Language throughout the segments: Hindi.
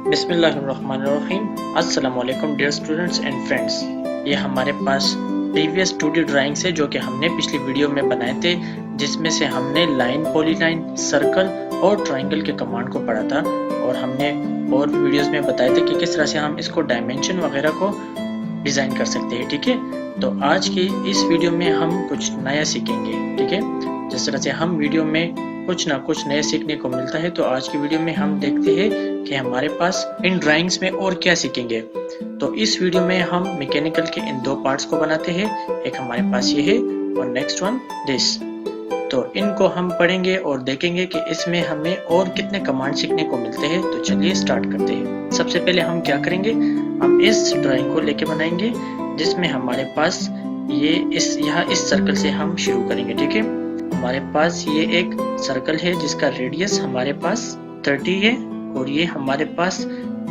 बिस्मिल्लाहिर्रहमानिर्रहीम। अस्सलामुअलैकुम डियर स्टूडेंट्स एंड फ्रेंड्स। ये हमारे पास प्रीवियस 2D ड्राइंग्स है जो कि हमने पिछली वीडियो में बनाए थे, जिसमें से हमने लाइन, पॉलीलाइन, सर्कल और ट्रायंगल के कमांड को पढ़ा था और हमने और भी वीडियोस में बताए थे कि किस तरह से हम इसको डायमेंशन वगैरह को डिज़ाइन कर सकते हैं। ठीक है, तो आज की इस वीडियो में हम कुछ नया सीखेंगे। ठीक है, जिस तरह से हम वीडियो में कुछ ना कुछ नया सीखने को मिलता है, तो आज की वीडियो में हम देखते हैं कि हमारे पास इन ड्राइंग्स में और क्या सीखेंगे। तो इस वीडियो में हम मैकेनिकल के इन दो पार्ट्स को बनाते हैं, एक हमारे पास ये है और नेक्स्ट वन दिस। तो इनको हम पढ़ेंगे और देखेंगे कि इसमें हमें और कितने कमांड सीखने को मिलते हैं। तो चलिए स्टार्ट करते हैं। सबसे पहले हम क्या करेंगे, हम इस ड्राइंग को लेके बनाएंगे जिसमें हमारे पास ये इस सर्कल से हम शुरू करेंगे। ठीक है, हमारे पास ये एक सर्कल है जिसका रेडियस हमारे पास 30 है और ये हमारे पास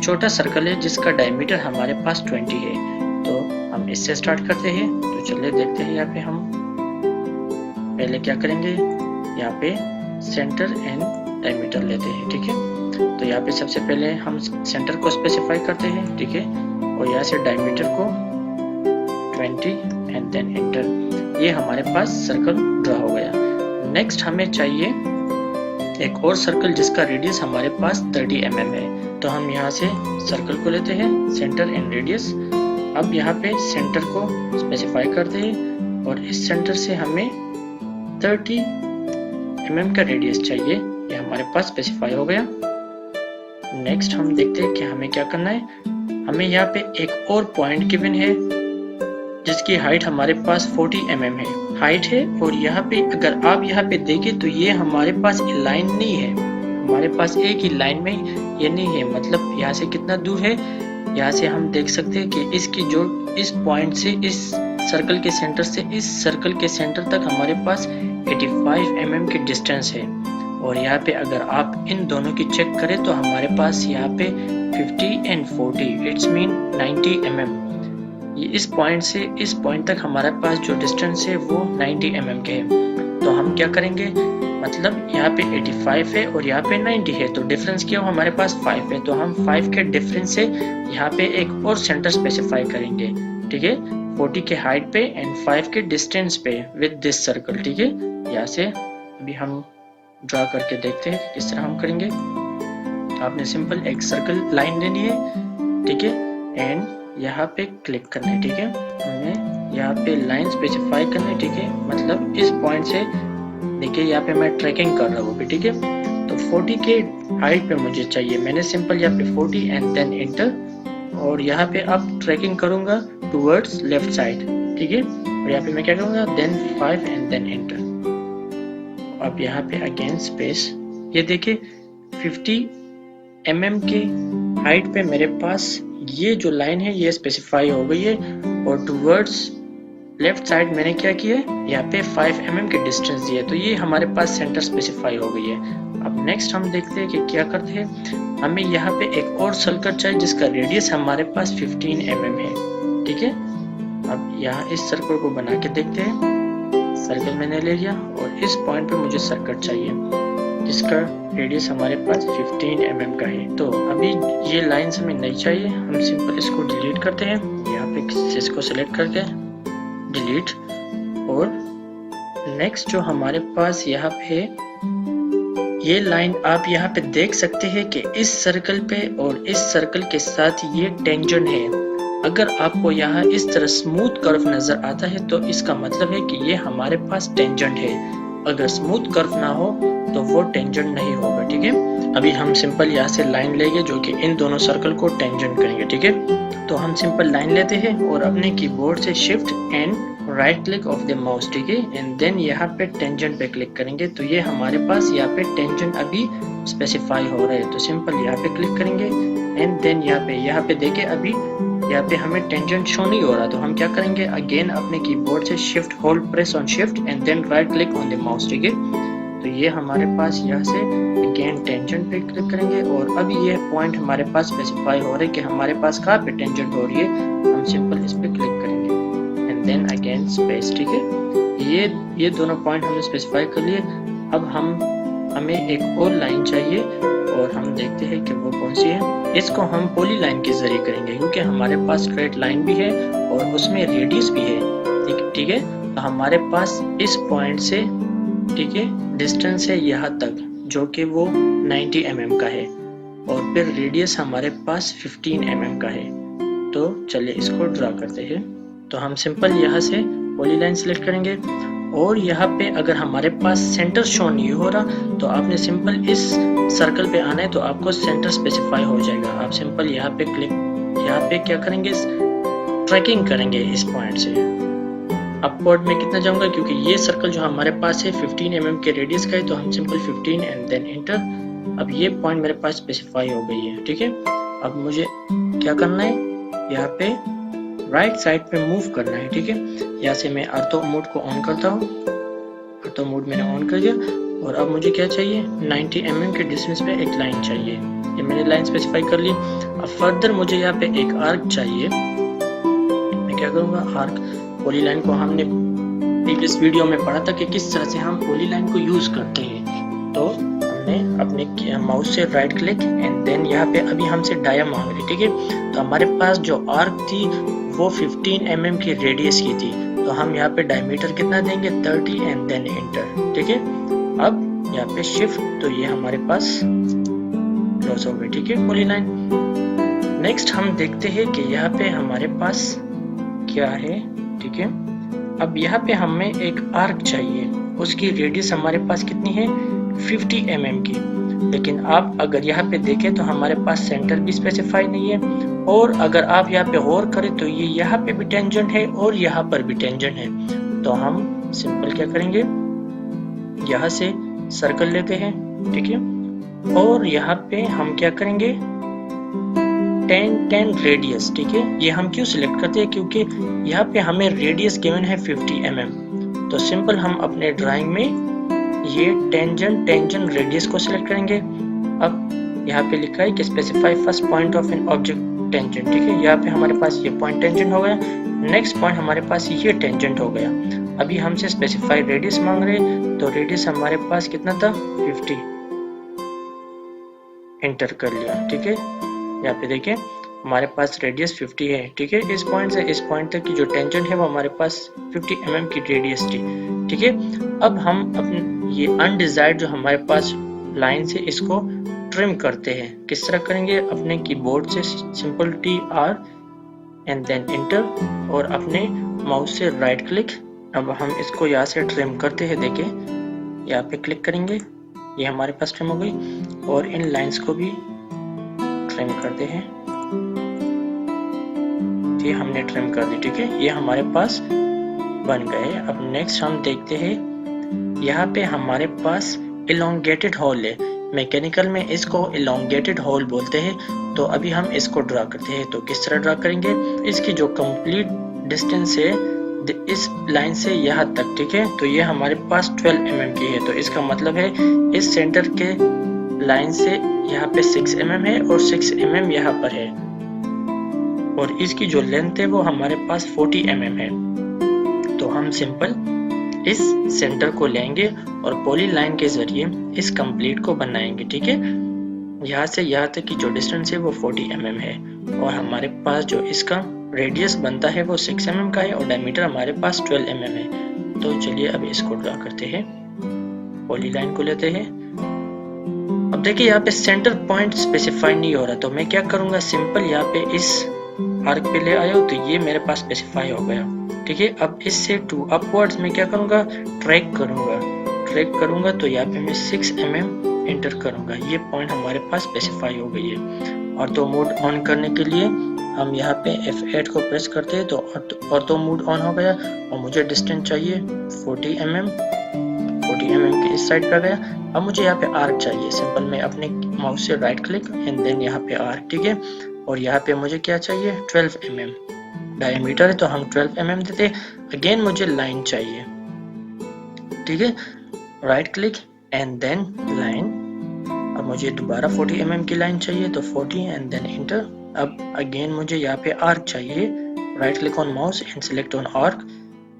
छोटा सर्कल है जिसका डायमीटर हमारे पास 20 है। तो हम इससे स्टार्ट करते हैं। तो चलिए देखते हैं। यहाँ पे हम पहले क्या करेंगे, यहाँ पे सेंटर एंड डायमीटर लेते हैं। ठीक है, तो यहाँ पे सबसे पहले हम सेंटर को स्पेसिफाई करते हैं। ठीक है, और यहाँ से डायमीटर को 20 एंड देन एंटर। ये हमारे पास सर्कल ड्रा हो गया। नेक्स्ट हमें चाहिए एक और सर्कल जिसका रेडियस हमारे पास 30 mm है। तो हम यहाँ से सर्कल को लेते हैं, सेंटर एंड रेडियस। अब यहाँ पे सेंटर को स्पेसिफाई करते हैं और इस सेंटर से हमें 30 mm का रेडियस चाहिए। ये हमारे पास स्पेसिफाई हो गया। नेक्स्ट हम देखते हैं कि हमें क्या करना है। हमें यहाँ पे एक और पॉइंट गिवन है जिसकी हाइट हमारे पास 40 mm है, हाइट है। और यहाँ पे अगर आप यहाँ पे देखें तो ये हमारे पास लाइन नहीं है, हमारे पास एक ही लाइन में ये नहीं है। मतलब यहाँ से कितना दूर है, यहाँ से हम देख सकते हैं कि इसकी जो इस पॉइंट से इस सर्कल के सेंटर से इस सर्कल के सेंटर तक हमारे पास 85 mm की डिस्टेंस है। और यहाँ पे अगर आप इन दोनों की चेक करें तो हमारे पास यहाँ पे 50 एंड 40 इट्स मीन 90 mm। ये इस पॉइंट से इस पॉइंट तक हमारे पास जो डिस्टेंस है वो 90 mm के है। तो हम क्या करेंगे, मतलब यहाँ पे 85 है और यहाँ पे 90 है, तो डिफरेंस क्या हो, हमारे पास 5 है। तो हम 5 के डिफरेंस से यहाँ पे एक और सेंटर स्पेसिफाई करेंगे। ठीक है, 40 के हाइट पे एंड 5 के डिस्टेंस पे विद दिस सर्कल। ठीक है, यहाँ से अभी हम ड्रा करके देखते हैं कि किस तरह हम करेंगे। आपने सिंपल एक सर्कल लाइन लेनी है। ठीक है, एंड यहाँ पे क्लिक करना है। ठीक है, हमें यहाँ पे लाइन स्पेसिफाई करना है। ठीक है, मतलब इस पॉइंट से देखिए यहाँ पे मैं ट्रैकिंग कर रहा हूँ। ठीक है, तो 40 के हाइट पे मुझे चाहिए। मैंने सिंपल यहाँ पे 40 एंड देन एंटर और यहाँ पे अब ट्रैकिंग करूंगा टूवर्ड्स लेफ्ट साइड। ठीक है, और यहाँ पे मैं क्या करूंगा, देन 5 एंड देन एंटर। अब यहाँ पे अगेन स्पेस। ये देखिए 50 mm के हाइट पे मेरे पास ये जो लाइन है ये स्पेसिफाई हो गई है और टूवर्ड्स लेफ्ट साइड मैंने क्या किया है, यहाँ पे 5 mm के डिस्टेंस दिए। तो ये हमारे पास सेंटर स्पेसिफाई हो गई है। अब नेक्स्ट हम देखते हैं कि क्या करते हैं। हमें यहाँ पे एक और सर्कल चाहिए जिसका रेडियस हमारे पास 15 mm है। ठीक है, अब यहाँ इस सर्कल को बना के देखते हैं। सर्कल मैंने ले लिया और इस पॉइंट पे मुझे सर्कल चाहिए जिसका रेडियस हमारे पास 15 mm का है। तो अभी ये लाइन्स हमें नहीं चाहिए, हम सिंपल इसको डिलीट करते हैं। यहाँ पे इसको सिलेक्ट करके डिलीट। और नेक्स्ट जो हमारे पास यहाँ पे ये लाइन आप यहाँ पे देख सकते हैं कि इस सर्कल पे और इस सर्कल के साथ ये टेंजेंट है। अगर आपको यहाँ इस तरह स्मूथ कर्व नजर आता है तो इसका मतलब है कि ये हमारे पास टेंजेंट है। अगर स्मूथ कर्व ना हो तो वो टेंजेंट नहीं होगा। ठीक है, अभी हम सिंपल यहाँ से लाइन लेंगे जो कि इन दोनों सर्कल को टेंजेंट करेंगे। ठीक है, तो हम सिंपल लाइन लेते हैं और अपने कीबोर्ड से shift and right click of the mouse. ठीक है, एंड देन यहाँ पे टेंजेंट पे क्लिक करेंगे तो ये हमारे पास यहाँ पे टेंजेंट अभी स्पेसिफाई हो रहा है। तो सिंपल यहाँ पे क्लिक करेंगे एंड देन यहाँ पे देखिए अभी यहाँ पे हमें टेंजेंट शो नहीं हो रहा। तो हम क्या करेंगे, अगेन अपने कीबोर्ड से shift hold press on shift and then right click on the mouse. ठीक है, तो ये हमारे पास यहाँ से अगेन टेंजेंट पे क्लिक करेंगे और अभी ये पॉइंट हमारे पास स्पेसिफाई हो रहा है कि हमारे पास कहाँ पे टेंजेंट हो रही है। हम सिंपल इस पे क्लिक करेंगे एंड देन अगेन स्पेस। ठीक है, ये दोनों पॉइंट हमने स्पेसिफाई कर लिए। अब हमें एक और लाइन चाहिए और हम देखते हैं कि वो कौन सी है। इसको हम पॉलीलाइन के जरिए करेंगे क्योंकि हमारे पास स्ट्रेट लाइन भी है और उसमें रेडियस भी है। ठीक है, तो हमारे पास इस पॉइंट से, ठीक है, डिस्टेंस है यहाँ तक जो कि वो 90 mm का है और फिर रेडियस हमारे पास 15 mm का है। तो चलिए इसको ड्रा करते हैं। तो हम सिंपल यहाँ से पॉलीलाइन सेलेक्ट करेंगे और यहाँ पे अगर हमारे पास सेंटर शो नहीं हो रहा तो आपने सिंपल इस सर्कल पे आना है, तो आपको सेंटर स्पेसिफाई हो जाएगा। आप सिंपल यहाँ पे क्लिक, यहाँ पे क्या करेंगे, ट्रैकिंग करेंगे इस पॉइंट से। अपवर्ड में कितना जाऊंगा क्योंकि ये सर्कल जो हमारे पास है 15 mm के रेडियस का है, तो हम सिंपल 15 एंड देन एंटर। अब ये पॉइंट मेरे पास स्पेसिफाई हो गई है। ठीक है, अब मुझे क्या करना है, यहाँ पे राइट साइड पे मूव करना है। ठीक है, यहाँ से मैं ऑर्थो मोड को ऑन करता हूँ। ऑर्थो मोड मैंने ऑन कर दिया और अब मुझे क्या चाहिए, 90 mm के डिस्टेंस पे एक लाइन चाहिए। ये मैंने लाइन स्पेसिफाई कर ली। अब फर्दर मुझे यहाँ पे एक आर्क चाहिए। मैं क्या करूँगा, आर्क पॉलीलाइन को हमने प्रीवियस वीडियो में पढ़ा था कि किस तरह से हम पॉलीलाइन को यूज करते हैं। तो हमने अपने माउस से राइट क्लिक एंड देन यहाँ पे अभी हमसे डाया मांग रही। ठीक है, तो हमारे पास जो आर्क थी वो 15 mm की रेडियस की थी, तो हम यहाँ पे डायमीटर कितना देंगे, 30 एंड देन एंटर। ठीक है, अब यहाँ पे शिफ्ट, तो ये हमारे पास क्लोज हो गई। ठीक है, पॉलीलाइन। नेक्स्ट हम देखते हैं कि यहाँ पे हमारे पास क्या है। ठीक है, अब यहाँ पे हमें एक आर्क चाहिए, उसकी रेडियस हमारे पास कितनी है, 50 mm की। लेकिन आप अगर यहाँ पे देखें तो हमारे पास सेंटर भी स्पेसिफाई नहीं है, और अगर आप यहाँ पे गौर करें तो ये यहाँ पे भी टेंजेंट है और यहाँ पर भी टेंजेंट है। तो हम सिंपल क्या करेंगे, यहाँ से सर्कल लेते हैं। ठीक है, और यहाँ पे हम क्या करेंगे, 10 रेडियस। ठीक है, ये हम क्यों सिलेक्ट करते हैं, क्योंकि यहाँ पे हमें रेडियस गिवन है 50 mm। तो सिंपल हम अपने ड्राइंग में ये टेंजेंट रेडियस को सिलेक्ट करेंगे। अब यहाँ पे लिखा है कि specify first point of an object tangent. ठीक है, यहाँ पे हमारे पास ये पॉइंट टेंजेंट हो गया, नेक्स्ट पॉइंट हमारे पास ये टेंजेंट हो गया। अभी हमसे स्पेसिफाई रेडियस मांग रहे, तो रेडियस हमारे पास कितना था, 50। एंटर कर लिया। ठीक है, यहाँ पे देखिए हमारे पास रेडियस 50 है। ठीक है, इस पॉइंट से इस पॉइंट तक की जो टेंजेंट है वो हमारे पास 50 mm की रेडियस थी। ठीक है, अब हम अपने ये अनडिजायर्ड जो हमारे पास लाइन से इसको ट्रिम करते हैं। किस तरह करेंगे, अपने कीबोर्ड से simple TR and then enter और अपने माउस से राइट क्लिक। अब हम इसको यहाँ से ट्रिम करते हैं। देखिए यहाँ पे क्लिक करेंगे, ये हमारे पास ट्रिम हो गई, और इन लाइंस को भी ट्रिम करते हैं। ये हमने ट्रिम कर दी। ठीक है, ये हमारे पास बन गए। अब नेक्स्ट हम देखते हैं, यहाँ पे हमारे पास इलोंगेटेड होल है। मैकेनिकल में इसको इलोंगेटेड होल बोलते हैं। तो अभी हम इसको ड्रा करते हैं। तो किस तरह ड्रा करेंगे, इसकी जो कंप्लीट डिस्टेंस है इस लाइन से यहाँ तक। ठीक है, तो ये हमारे पास 12 mm की है। तो इसका मतलब है इस सेंटर के लाइन से यहाँ पे 6 mm है और 6 mm यहाँ पर है, और इसकी जो लेंथ है वो हमारे पास 40 mm है। तो हम सिंपल इस सेंटर को लेंगे और पॉलीलाइन के जरिए इस कंप्लीट को बनाएंगे। ठीक है, यहाँ से यहाँ तक की जो डिस्टेंस है वो 40 mm है, और हमारे पास जो इसका रेडियस बनता है वो 6 mm का है, और डायमीटर हमारे पास 12 mm है। तो चलिए अब इसको ड्रा करते हैं, पॉलीलाइन को लेते हैं। अब देखिए यहाँ पे सेंटर पॉइंट स्पेसिफाई नहीं हो रहा, तो मैं क्या करूँगा, सिंपल यहाँ पे इस आर्क पे ले आया, तो ये मेरे पास स्पेसिफाई हो गया। ठीक है, अब इससे टू अपवर्ड्स में क्या करूँगा, ट्रैक करूँगा। तो यहाँ पे मैं 6 mm एंटर करूँगा। ये पॉइंट हमारे पास स्पेसिफाई हो गई है। ऑर्थो मोड ऑन करने के लिए हम यहाँ पे F8 को प्रेस करते हैं, तो ऑर्थो मोड ऑन हो गया, और मुझे डिस्टेंस चाहिए 40 mm के इस साइड पे गया। अब मुझे यहाँ पे आर्क चाहिए, सिंपल मैं अपने माउस से राइट क्लिक एंड देन यहाँ पे आर्क। ठीक है, और यहाँ पे मुझे क्या चाहिए, 12 mm डायमीटर है, तो हम 12 mm देते। अगेन मुझे लाइन चाहिए। ठीक है, right click and then line. अब मुझे दोबारा 40 mm की लाइन चाहिए, तो 40 एंड देन एंटर। अब अगेन मुझे यहाँ पे आर्क चाहिए, right click on mouse and select on arc,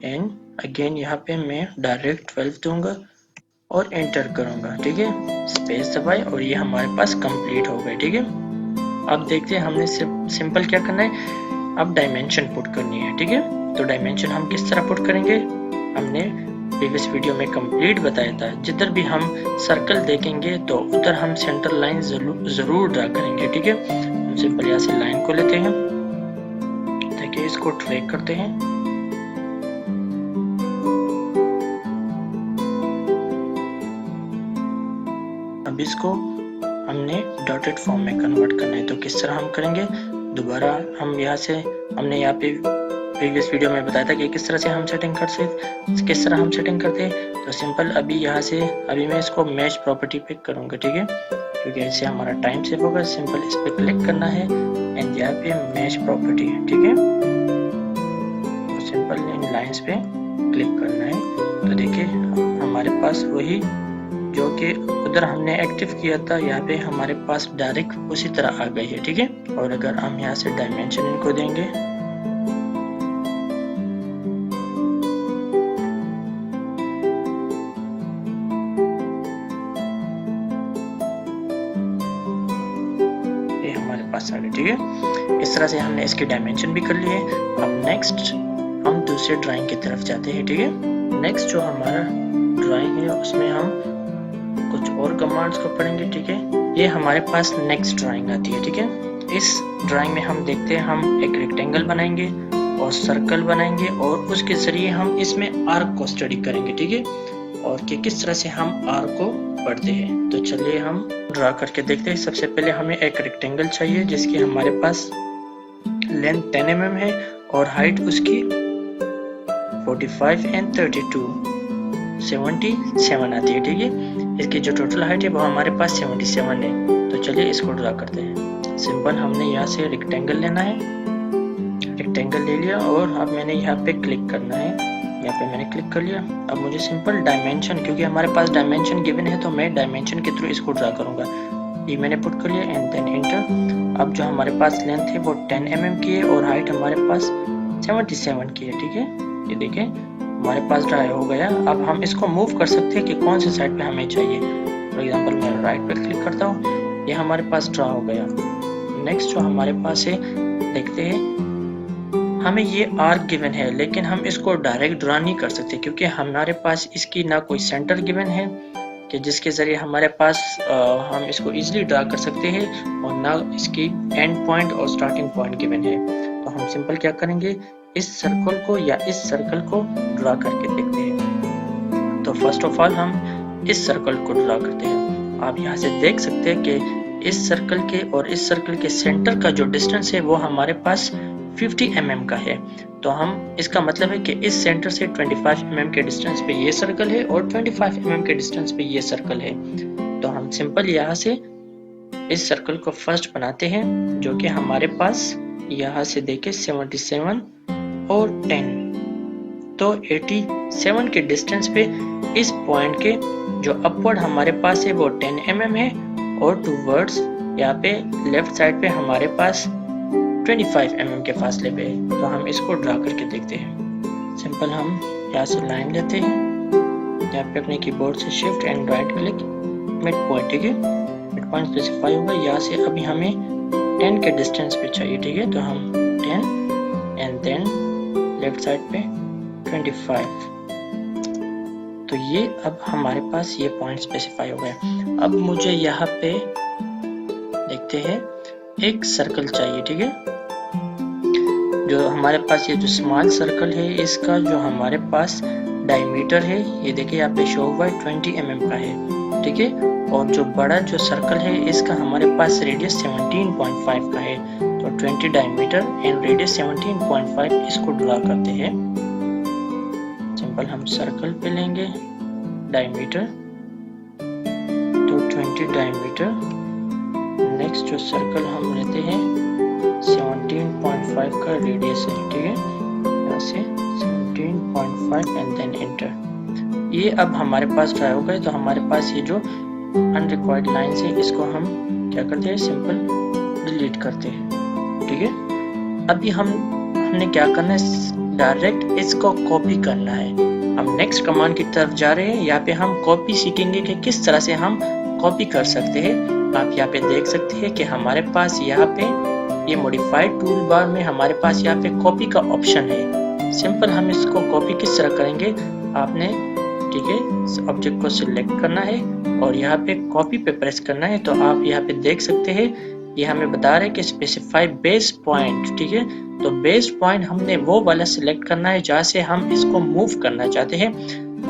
and again यहाँ पे मैं डायरेक्ट 12 दूंगा। और एंटर करूंगा, ठीक है, स्पेस दबाए और ये हमारे पास कंप्लीट हो गए, ठीक है। अब देखते हैं हमने सिंपल क्या करना है, अब डायमेंशन पुट करनी है, ठीक है। तो डायमेंशन हम किस तरह पुट करेंगे, हमने प्रीवियस वीडियो में कंप्लीट बताया था। जिधर भी हम सर्कल देखेंगे तो उधर हम सेंटर लाइन जरूर ड्रा करेंगे, ठीक है। हम सिंपल यहाँ से लाइन को लेते हैं, देखिए इसको ट्रैक करते हैं, अब इसको हमने डॉटेड फॉर्म में कन्वर्ट करना है। तो किस तरह हम करेंगे, दोबारा हम यहाँ से, हमने यहाँ पे प्रीवियस वीडियो में बताया था कि किस तरह से हम सेटिंग करते हैं। तो सिंपल अभी यहाँ से अभी मैं इसको मैच प्रॉपर्टी पे करूँगा, ठीक है, क्योंकि इससे हमारा टाइम सेव होगा। सिंपल इस पर क्लिक करना है एंड यहाँ पे मैच प्रॉपर्टी है, ठीक है। तो सिंपल इन लाइंस पे क्लिक करना है। तो देखिए हमारे पास वही जो कि उधर हमने एक्टिव किया था, यहाँ पे हमारे पास डायरेक्ट उसी तरह आ गई है, ठीक है। और अगर हम यहाँ से डायमेंशन इनको देंगे, ये हमारे पास आ गई, ठीक है। इस तरह से हमने इसकी डायमेंशन भी कर ली है। अब नेक्स्ट हम दूसरे ड्राइंग की तरफ जाते हैं, ठीक है। नेक्स्ट जो हमारा ड्राइंग है उसमें हम कुछ और कमांड्स को पढ़ेंगे, ठीक है। ये हमारे पास नेक्स्ट ड्राइंग आती है, ठीक है। इस ड्राइंग में हम देखते हैं, हम एक रेक्टेंगल बनाएंगे और सर्कल बनाएंगे और उसके जरिए हम इसमें आर्क को स्टडी करेंगे, ठीक है, और कि किस तरह से हम आर्क को पढ़ते हैं। तो चलिए हम ड्रा करके देखते हैं। सबसे पहले हमें एक रेक्टेंगल चाहिए जिसकी हमारे पास लेंथ 10 mm है और हाइट उसकी 45 एंड 32 77 आती है, ठीक है। इसकी जो टोटल हाइट है वो हमारे पास 77 है। तो चलिए इसको ड्रा करते हैं। सिंपल हमने यहाँ से रेक्टेंगल लेना है, रेक्टेंगल ले लिया और अब मैंने यहाँ पे क्लिक करना है, यहाँ पे मैंने क्लिक कर लिया। अब मुझे सिंपल डायमेंशन, क्योंकि हमारे पास डायमेंशन गिवन है तो मैं डायमेंशन के थ्रू इसको ड्रा करूंगा। ये मैंने पुट कर लिया एंड देन एंटर। अब जो हमारे पास लेंथ है वो 10 mm की है और हाइट हमारे पास 77 की है, ठीक है। ये देखें हमारे पास ड्रा हो गया। अब हम इसको मूव कर सकते हैं कि कौन से साइड पे हमें चाहिए। फॉर एग्जांपल मैं राइट पे क्लिक करता हूँ, ये हमारे पास ड्रा हो गया। नेक्स्ट जो हमारे पास है, देखते हैं, हमें ये आर्क गिवन है लेकिन हम इसको डायरेक्ट ड्रा नहीं कर सकते क्योंकि हमारे पास इसकी ना कोई सेंटर गिवन है कि जिसके जरिए हमारे पास हम इसको इजीली ड्रा कर सकते हैं और ना इसकी एंड पॉइंट और स्टार्टिंग पॉइंट गिवन है। तो हम सिंपल क्या करेंगे, इस सर्कल को या इस सर्कल को ड्रा करके देखते हैं। तो फर्स्ट ऑफ ऑल हम इस सर्कल को ड्रा करते हैं। आप यहाँ से देख सकते हैं कि इस सर्कल के और इस सर्कल के सेंटर का जो डिस्टेंस है वो हमारे पास 50 mm का है। तो हम, इसका मतलब है कि इस सेंटर से 25 mm के डिस्टेंस पे ये सर्कल है और 25 mm के डिस्टेंस पे ये सर्कल है। तो हम सिंपल यहाँ से इस सर्कल को फर्स्ट बनाते हैं जो कि हमारे पास यहाँ से देखे 77 और 10, तो 87 के डिस्टेंस पे इस पॉइंट के जो अपवर्ड हमारे पास है वो 10 mm है और टूवर्ड्स यहाँ पे लेफ्ट साइड पे हमारे पास 25 mm के फासले पे है। तो हम इसको ड्रा करके देखते हैं। सिंपल हम यहाँ से लाइन लेते हैं, यहाँ पे अपने कीबोर्ड से shift and right click, mid point, ठीक है, मिड पॉइंट स्पेसिफाई होगा। यहाँ से अभी हमें 10 के डिस्टेंस पे चाहिए, ठीक है। तो हम 10 एंड देन लेफ्ट साइड पे 25। तो ये अब हमारे पास ये पॉइंट स्पेसिफाई हो गया। अब मुझे यहाँ पे देखते हैं एक सर्कल चाहिए, ठीक है। जो हमारे पास ये जो स्मॉल सर्कल है इसका जो हमारे पास डायमीटर है, ये देखिए यहाँ पे शो हुआ है 20 mm का है, ठीक है। और जो बड़ा जो सर्कल है इसका हमारे पास रेडियस 17.5 का है। तो 20 डायमीटर एंड रेडियस 17.5 इसको ड्रा करते हैं। सिंपल हम सर्कल पे लेंगे डायमीटर, तो 20 डायमीटर। नेक्स्ट जो सर्कल हम लेते हैं 17.5 का रेडियस है, ठीक है, यहाँ से 17.5 एंड देन एंटर। ये अब हमारे पास ड्रा हो गए। तो हमारे पास ये जो अनरिक्वायर्ड लाइंस है इसको हम क्या करते हैं, सिंपल डिलीट करते हैं, ठीक है। अभी हमने क्या करना है, डायरेक्ट इसको कॉपी करना है। हम नेक्स्ट कमांड की तरफ जा रहे हैं। यहाँ पे हम कॉपी सीखेंगे कि किस तरह से हम कॉपी कर सकते हैं। आप यहाँ पे देख सकते हैं कि हमारे पास यहाँ पे ये मॉडिफाइड टूल बार में हमारे पास यहाँ पे कॉपी का ऑप्शन है। सिंपल हम इसको कॉपी किस तरह करेंगे, आपने ठीक है ऑब्जेक्ट को सिलेक्ट करना है और यहाँ पे कॉपी पे प्रेस करना है। तो आप यहाँ पे देख सकते हैं ये हमें बता रहे हैं कि स्पेसिफाई बेस पॉइंट, ठीक है। तो बेस पॉइंट हमने वो वाला सिलेक्ट करना है जहाँ से हम इसको मूव करना चाहते हैं।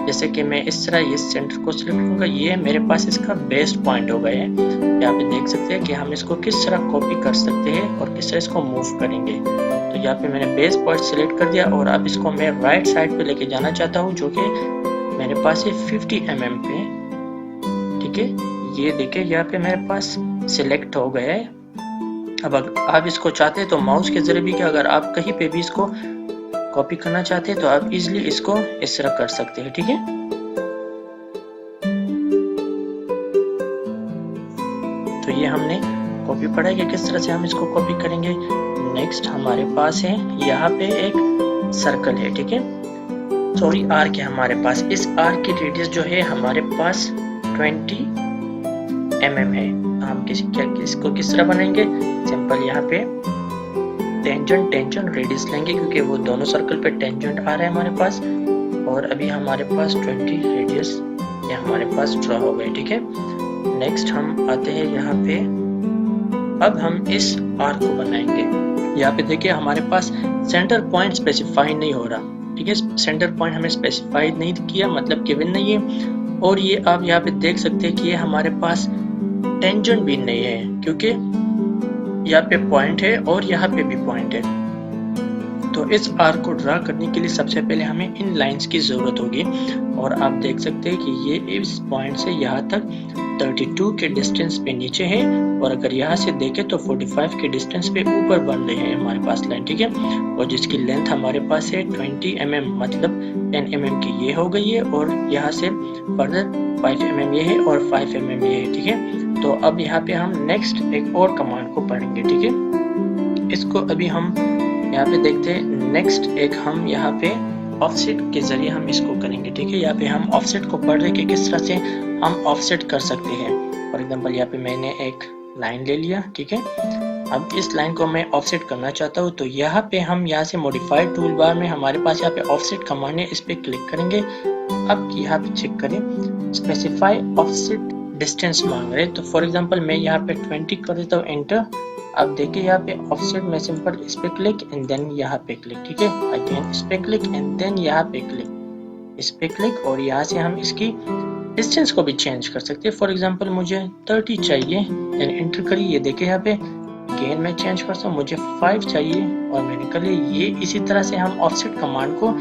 जैसे कि मैं इस तरह इस सेंटर को सिलेक्ट करूंगा, ये मेरे पास इसका बेस पॉइंट हो गए हैं। यहाँ पे देख सकते हैं कि हम इसको किस तरह कॉपी कर सकते हैं और किस तरह इसको मूव करेंगे। तो यहाँ पे मैंने बेस पॉइंट सिलेक्ट कर दिया और अब इसको मैं राइट साइड पे लेके जाना चाहता हूँ, जो कि मेरे पास है 50 mm पे, ठीक है। ये देखिए यहाँ पे मेरे पास सिलेक्ट हो गया है। अब अगर आप इसको चाहते हैं तो माउस के जरिए भी, कि अगर आप कहीं पे भी इसको कॉपी करना चाहते हैं तो आप इजीली इसको इस तरह कर सकते हैं, ठीक है। तो ये हमने कॉपी पढ़ा है कि किस तरह से हम इसको कॉपी करेंगे। नेक्स्ट हमारे पास है यहाँ पे एक सर्कल है, ठीक है, सॉरी आर्क है हमारे पास। इस आर्क की रेडियस जो है हमारे पास 20 mm है। हम इसको किस तरह बनाएंगे, सिंपल यहाँ पे टेंजेंट रेडियस लेंगे, क्योंकि वो दोनों सर्कल पे टेंजेंट आ रहा है हमारे पास। और अभी हमारे पास 20 रेडियस ये हमारे पास ड्रा हो गए, ठीक है। नेक्स्ट हम आते हैं यहाँ पे, अब हम इस आर्क को बनाएंगे। यहाँ पे देखिए हमारे पास सेंटर पॉइंट स्पेसिफाई नहीं हो रहा, ठीक है। सेंटर पॉइंट हमें स्पेसिफाई नहीं किया, मतलब गिवन नहीं है। और ये आप यहाँ पे देख सकते हैं कि ये हमारे पास टेंजेंट भी नहीं है, क्योंकि यहाँ पे पॉइंट है और यहाँ पे भी पॉइंट है। तो इस आर्क को ड्रा करने के लिए सबसे पहले हमें इन लाइंस की जरूरत होगी। और आप देख सकते हैं कि ये इस पॉइंट से यहाँ तक 32 के डिस्टेंस पे नीचे है, और अगर यहाँ से देखें तो 45 के डिस्टेंस पे ऊपर बन रहे हैं हमारे पास लाइन, ठीक है। और जिसकी लेंथ हमारे पास है 20 mm, मतलब 10 mm की ये हो गई है, और यहाँ से फर्दर 5 mm ये है और 5 mm ये है, ठीक है। तो अब यहाँ पे हम नेक्स्ट एक और कमांड को पढ़ेंगे, ठीक है। इसको अभी हम यहाँ पे देखते हैं। नेक्स्ट एक हम यहाँ पे ऑफसेट के जरिए हम इसको करेंगे, ठीक है। यहाँ पे हम ऑफसेट को पढ़ रहे कि किस तरह से हम ऑफसेट कर सकते हैं। फॉर एग्जांपल यहाँ पे मैंने एक लाइन ले लिया, ठीक है। अब इस लाइन को मैं ऑफसेट करना चाहता हूँ, तो यहाँ पे हम यहाँ से मॉडिफाइड टूल बार में हमारे पास यहाँ पे ऑफसेट कमांड है, इस पे क्लिक करेंगे। अब यहाँ पे चेक करें, स्पेसिफाई ऑफसेट डिस्टेंस मांग रहे, तो फॉर एग्जांपल मैं यहाँ पे 20 कर देता हूँ, एंटर। अब देखिए यहाँ पे ऑफसेट में सिंपल इस पे क्लिक एंड देन यहाँ पे क्लिक, ठीक है। अगेन इस पे क्लिक एंड देन यहाँ पे क्लिक, इस पे क्लिक, और यहाँ से हम इसकी डिस्टेंस को भी चेंज कर सकते हैं। फॉर एग्जांपल मुझे 30 चाहिए, देन एंटर करिए। ये देखिए यहाँ पे अगेन मैं चेंज करता हूँ, मुझे 5 चाहिए और मैंने कर लिया। ये इसी तरह से हम ऑफसेट कमांड को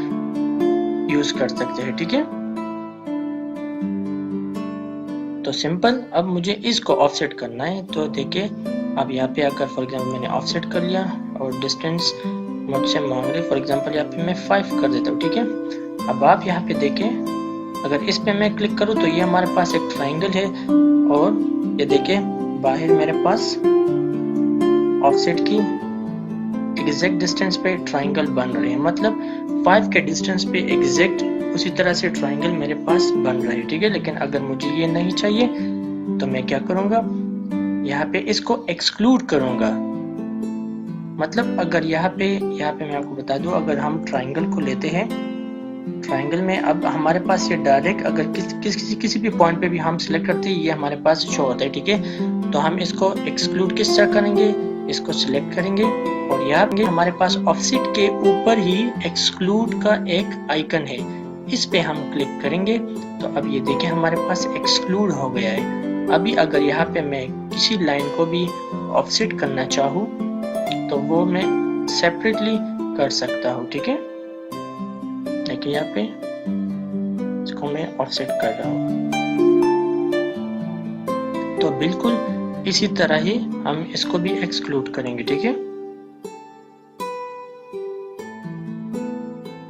यूज कर सकते हैं, ठीक है। तो सिंपल अब मुझे इसको ऑफसेट करना है, तो देखिए अब यहाँ पे अगर फॉर एग्जांपल मैंने ऑफसेट कर लिया और डिस्टेंस मुझसे मांग रहे, फॉर एग्जांपल यहाँ पे मैं 5 कर देता हूँ, ठीक है। अब आप यहाँ पे देखें, अगर इस पे मैं क्लिक करूँ तो ये हमारे पास एक ट्राइंगल है, और ये देखिए बाहर मेरे पास ऑफसेट की एग्जैक्ट डिस्टेंस पे ट्राइंगल बन रहे हैं, मतलब 5 के डिस्टेंस पे एग्जैक्ट उसी तरह से ट्राइंगल मेरे पास बन रहा है, ठीक है। लेकिन अगर मुझे ये नहीं चाहिए तो मैं क्या करूंगा, यहाँ पे इसको एक्सक्लूड करूंगा। मतलब अगर यहाँ पे मैं आपको बता दूं, अगर हम ट्राइंगल को लेते हैं, ट्राइंगल में अब हमारे पास ये डायरेक्ट अगर किसी भी पॉइंट पे भी हम सिलेक्ट करते हैं, ये हमारे पास शो होता है, ठीक है। तो हम इसको एक्सक्लूड किस तरह करेंगे, इसको सिलेक्ट करेंगे और यहाँ पे हमारे पास ऑफसेट के ऊपर ही एक्सक्लूड का एक आइकन है, इस पे हम क्लिक करेंगे। तो अब ये देखिए हमारे पास एक्सक्लूड हो गया है। अभी अगर यहाँ पे मैं किसी लाइन को भी ऑफसेट करना चाहूँ तो वो मैं सेपरेटली कर सकता हूँ, ठीक है। देखिए यहाँ पे इसको मैं ऑफसेट कर रहा हूँ। तो बिल्कुल इसी तरह ही हम इसको भी एक्सक्लूड करेंगे, ठीक है।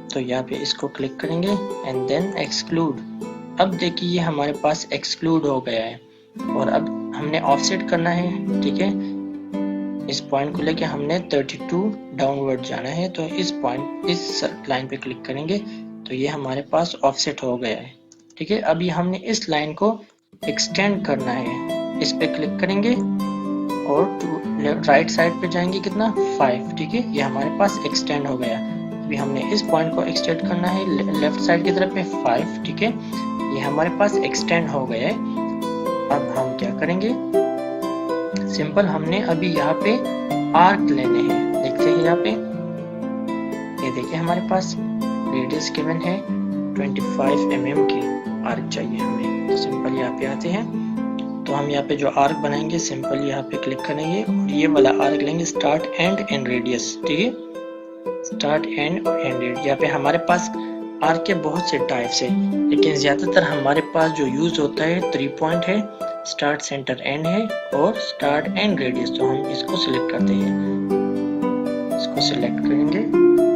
तो यहाँ पे इसको क्लिक करेंगे एंड देन एक्सक्लूड। अब देखिए ये हमारे पास एक्सक्लूड हो गया है, और अब हमने ऑफसेट करना है, ठीक है। इस पॉइंट को लेके हमने 32 डाउनवर्ड जाना है, तो इस लाइन पे क्लिक करेंगे तो ये हमारे पास ऑफसेट हो गया है। ठीक है, अभी हमने इस लाइन को एक्सटेंड करना है, इस पे क्लिक करेंगे और राइट साइड पे जाएंगे कितना 5। ठीक है, ये हमारे पास एक्सटेंड हो गया। अभी हमने इस पॉइंट को एक्सटेंड करना है लेफ्ट साइड की तरफ पे 5। ठीक है, ये हमारे पास एक्सटेंड हो गया है। अब हम क्या करेंगे, सिंपल हमने अभी यहाँ पे आर्क लेने हैं। देखते हैं यहाँ पे, ये देखिए हमारे पास रेडियस गिवन है 25 mm की आर्क चाहिए हमें। तो सिंपल यहाँ पे आते हैं, तो हम यहाँ पे जो आर्क बनाएंगे सिंपल यहाँ पे क्लिक करेंगे और ये वाला आर्क लेंगे, स्टार्ट एंड रेडियस। ठीक है, स्टार्ट एंड रेडियस। यहाँ पे हमारे पास आर्क के बहुत से टाइप्स है, लेकिन ज्यादातर हमारे पास जो यूज होता है 3 पॉइंट है, स्टार्ट सेंटर एंड है और स्टार्ट एंड रेडियस। तो हम इसको सिलेक्ट करते हैं, इसको सिलेक्ट करेंगे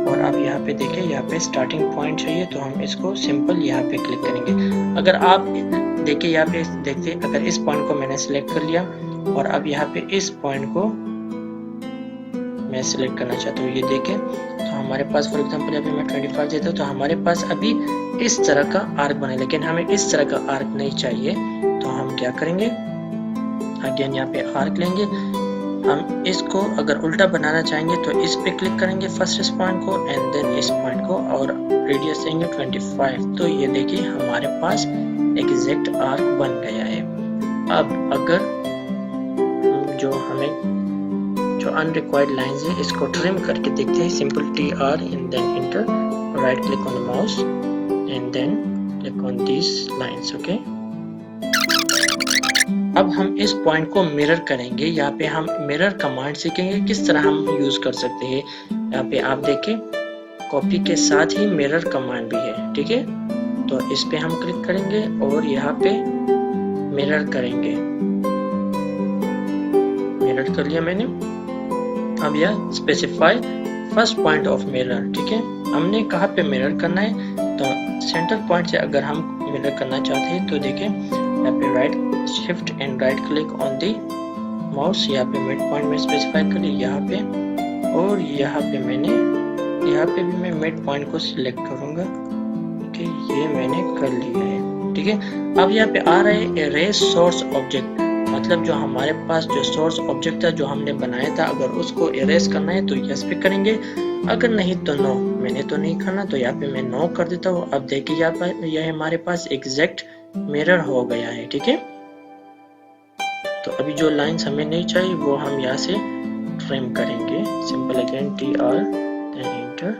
और अब यहाँ पे देखिए यहाँ पे स्टार्टिंग पॉइंट चाहिए, तो हम इसको सिंपल यहाँ पे क्लिक करेंगे। अगर आप देखिए यहाँ पे देखते, अगर इस पॉइंट को मैंने सिलेक्ट कर लिया और अब यहाँ पे इस पॉइंट को मैं सिलेक्ट करना चाहता हूँ, ये देखें, तो हमारे पास फॉर एग्जांपल यहाँ पे मैं 25 देता हूँ, तो हमारे पास अभी इस तरह का आर्क बने, लेकिन हमें इस तरह का आर्क नहीं चाहिए। तो हम क्या करेंगे, अगेन यहाँ पे आर्क लेंगे, हम इसको अगर उल्टा बनाना चाहेंगे तो इस पे क्लिक करेंगे फर्स्ट इस पॉइंट को एंड देन इस पॉइंट को और रेडियस देंगे 25। तो ये देखिए हमारे पास एग्जैक्ट आर्क बन गया है। अब अगर जो हमें जो अनरिक्वायर्ड लाइंस है इसको ट्रिम करके देखते हैं, simple TR and then enter, right click on the mouse and then click on this lines. Okay, अब हम इस पॉइंट को मिरर करेंगे। यहाँ पे हम मिरर कमांड सीखेंगे किस तरह हम यूज कर सकते हैं। यहाँ पे आप देखें कॉपी के साथ ही मिरर कमांड भी है। ठीक है, तो इस पे हम क्लिक करेंगे और यहाँ पे मिरर करेंगे, मिरर कर लिया मैंने। अब यह specify first point of mirror. ठीक है, हमने कहाँ पे मिरर करना है, तो सेंटर पॉइंट से अगर हम मिरर करना चाहते हैं तो देखें यहाँ पे right shift and right click on the mouse, यहाँ पे मिड पॉइंट में स्पेसिफाई करिए यहाँ पे, और यहाँ पे भी मैं मिड पॉइंट को सिलेक्ट करूंगा। ओके, ये मैंने कर लिया है। ठीक है, अब यहाँ पे आ रहा है इरेज सोर्स ऑब्जेक्ट, मतलब जो हमारे पास जो सोर्स ऑब्जेक्ट था जो हमने बनाया था, अगर उसको इरेज करना है तो यस पे करेंगे, अगर नहीं तो नो। मैंने तो नहीं करना, तो यहाँ पे मैं नो कर देता हूँ। अब देखिए यहाँ पर यह हमारे पास एग्जैक्ट मिरर हो गया है। ठीक है, तो अभी जो लाइंस हमें नहीं चाहिए वो हम यहाँ से ट्रिम करेंगे, simple again TR then enter,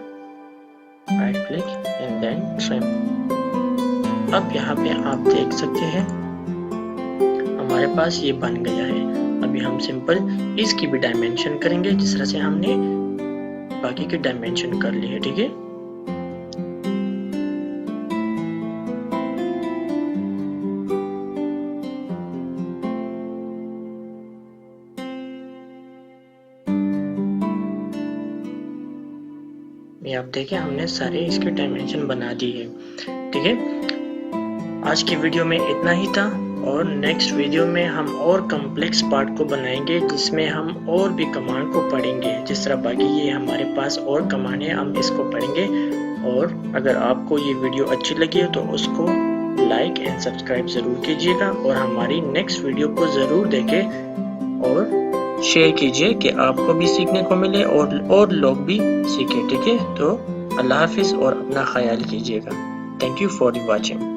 right click and then trim. अब यहाँ पे आप देख सकते हैं हमारे पास ये बन गया है। अभी हम सिंपल इसकी भी डायमेंशन करेंगे जिस तरह से हमने बाकी के डायमेंशन कर लिए है। ठीक है, ये आप देखें हमने सारे इसके डायमेंशन बना दिए हैं। ठीक है, आज की वीडियो में इतना ही था और नेक्स्ट वीडियो में हम और कॉम्प्लेक्स पार्ट को बनाएंगे जिसमें हम और भी कमांड को पढ़ेंगे। जिस तरह बाकी ये हमारे पास और कमांड है हम इसको पढ़ेंगे। और अगर आपको ये वीडियो अच्छी लगी है तो उसको लाइक एंड सब्सक्राइब ज़रूर कीजिएगा और हमारी नेक्स्ट वीडियो को ज़रूर देखें और शेयर कीजिए कि आपको भी सीखने को मिले और लोग भी सीखे। ठीक है, तो अल्लाह हाफिज़ और अपना ख्याल कीजिएगा। Thank you for watching.